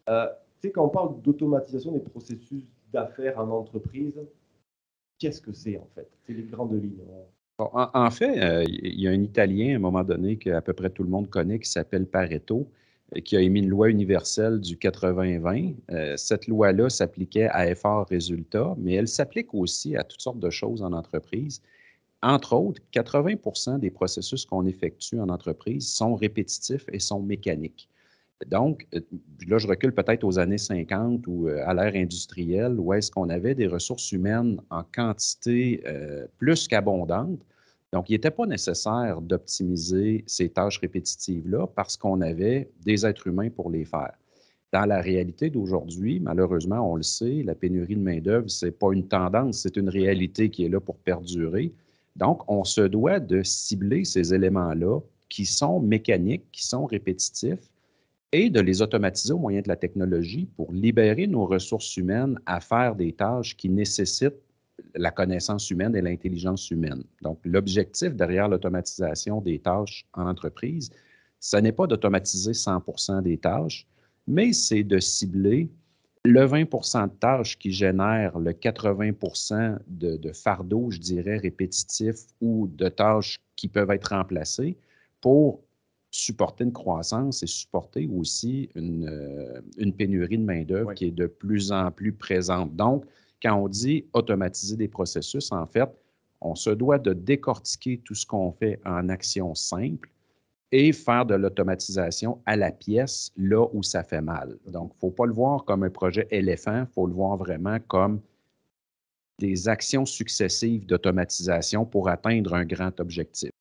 Euh, Tu sais, quand on parle d'automatisation des processus d'affaires en entreprise, qu'est-ce que c'est en fait? C'est les grandes lignes. Bon, en fait, il y a un Italien, à un moment donné, qu'à peu près tout le monde connaît, qui s'appelle Pareto, qui a émis une loi universelle du 80-20. Cette loi-là s'appliquait à effort-résultat, mais elle s'applique aussi à toutes sortes de choses en entreprise. Entre autres, 80 des processus qu'on effectue en entreprise sont répétitifs et sont mécaniques. Donc, là, je recule peut-être aux années 50 ou à l'ère industrielle, où est-ce qu'on avait des ressources humaines en quantité plus qu'abondante. Donc, il n'était pas nécessaire d'optimiser ces tâches répétitives-là parce qu'on avait des êtres humains pour les faire. Dans la réalité d'aujourd'hui, malheureusement, on le sait, la pénurie de main-d'œuvre, ce n'est pas une tendance, c'est une réalité qui est là pour perdurer. Donc, on se doit de cibler ces éléments-là qui sont mécaniques, qui sont répétitifs, et de les automatiser au moyen de la technologie pour libérer nos ressources humaines à faire des tâches qui nécessitent la connaissance humaine et l'intelligence humaine. Donc, l'objectif derrière l'automatisation des tâches en entreprise, ce n'est pas d'automatiser 100 des tâches, mais c'est de cibler le 20 de tâches qui génèrent le 80 de fardeau, je dirais, répétitif ou de tâches qui peuvent être remplacées pour supporter une croissance et supporter aussi une pénurie de main-d'œuvre Oui. qui est de plus en plus présente. Donc, quand on dit automatiser des processus, en fait, on se doit de décortiquer tout ce qu'on fait en actions simples et faire de l'automatisation à la pièce là où ça fait mal. Donc, il ne faut pas le voir comme un projet éléphant, il faut le voir vraiment comme des actions successives d'automatisation pour atteindre un grand objectif.